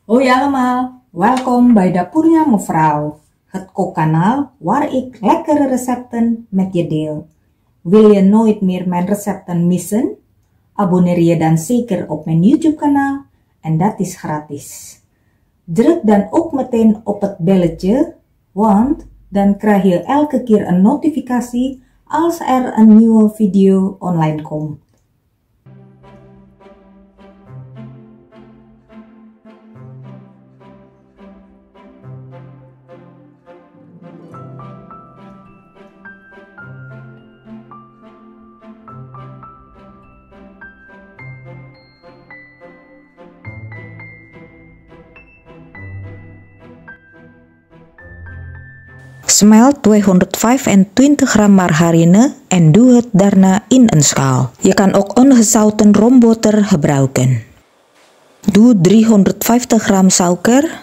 Hoi allemaal, welkom bij Dapurnya Mevrouw, het kookkanaal waar ik lekkere recepten met je deel. Wil je nooit meer mijn recepten missen? Abonneer je dan zeker op mijn YouTube kanaal en dat is gratis. Druk dan ook meteen op het belletje, want dan krijg je elke keer een notificatie als er een nieuwe video online komt. Smelt 225 gram margarine en doe het daarna in een schaal. Je kan ook ongezouten roomboter gebruiken. Doe 350 gram suiker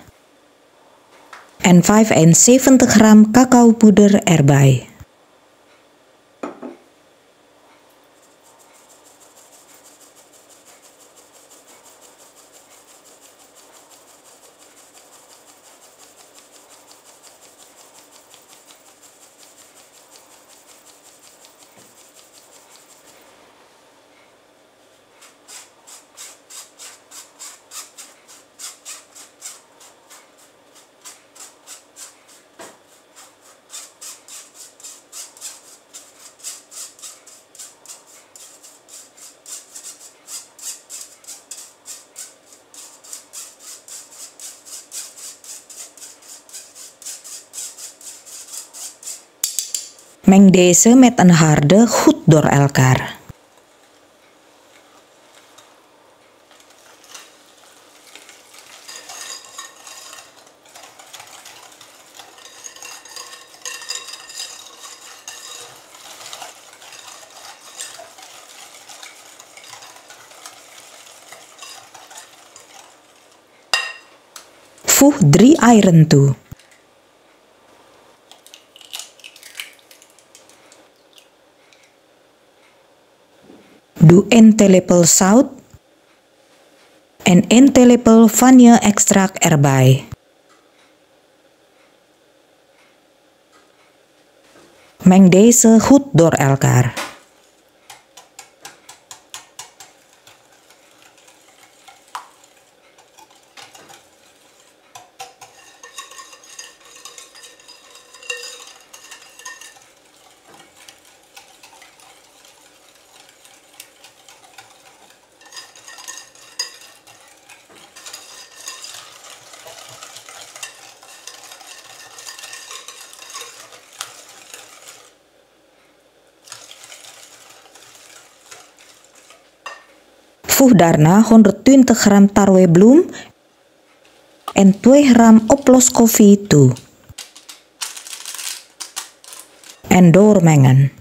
en 75 gram cacaopoeder erbij. Meng deze met een harde goed door elkaar. Voeg 3 eieren toe. Doe 1 theelepel zout en 1 theelepel vanille-extract erbij. Meng deze goed door elkaar. Voeg daarna 120 gram tarwebloem en 2 gram oploskoffie toe. En doormengen.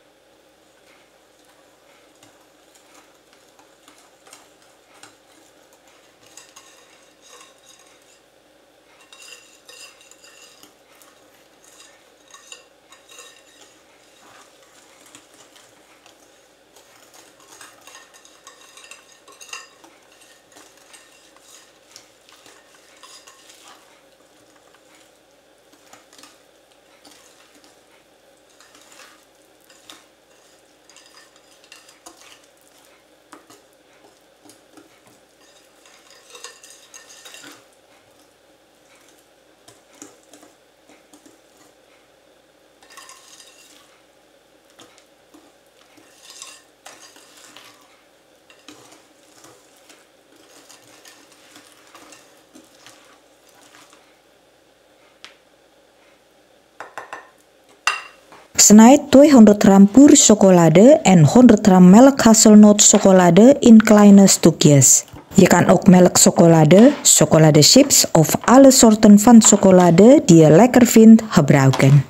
Snijd 200 gram pure chocolade en 100 gram melk hazelnoot chocolade in kleine stukjes. Je kan ook melkchocolade, chocoladechips of alle soorten van chocolade die je lekker vindt gebruiken.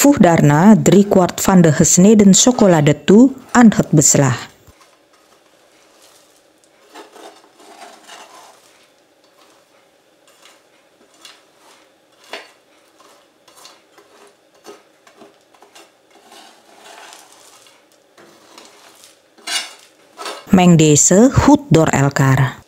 Voeg daarna 3/4 van de gesneden chocolade toe aan het beslag. Meng deze goed door elkaar.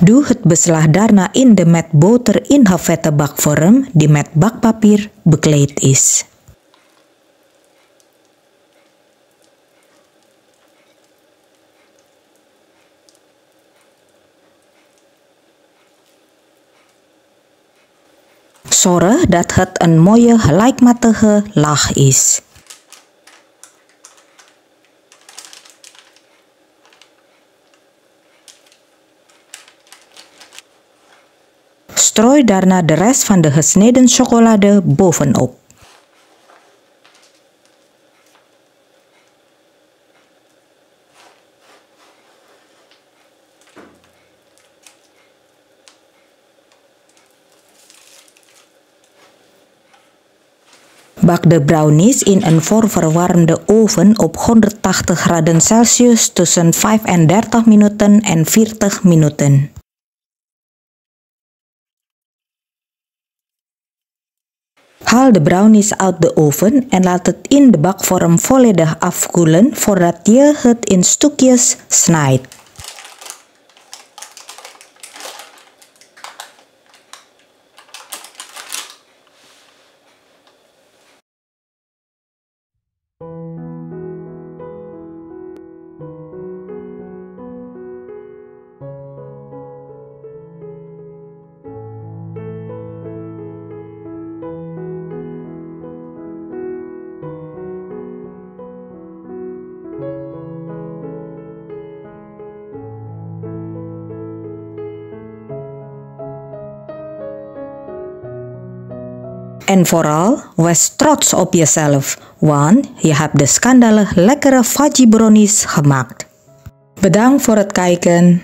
Doe het beslag daarna in de met boter ingevette bakvorm die met bakpapier bekleed is. Zorg dat het een mooie gelijkmatige laag is. Strooi daarna de rest van de gesneden chocolade bovenop. Bak de brownies in een voorverwarmde oven op 180 graden Celsius tussen 35 minuten en 40 minuten. Haal de brownies uit de oven en laat het in de bakvorm volledig afkoelen voordat je het in stukjes snijdt. En vooral, wees trots op jezelf, want je hebt de schandalig lekkere fudgy brownies gemaakt. Bedankt voor het kijken.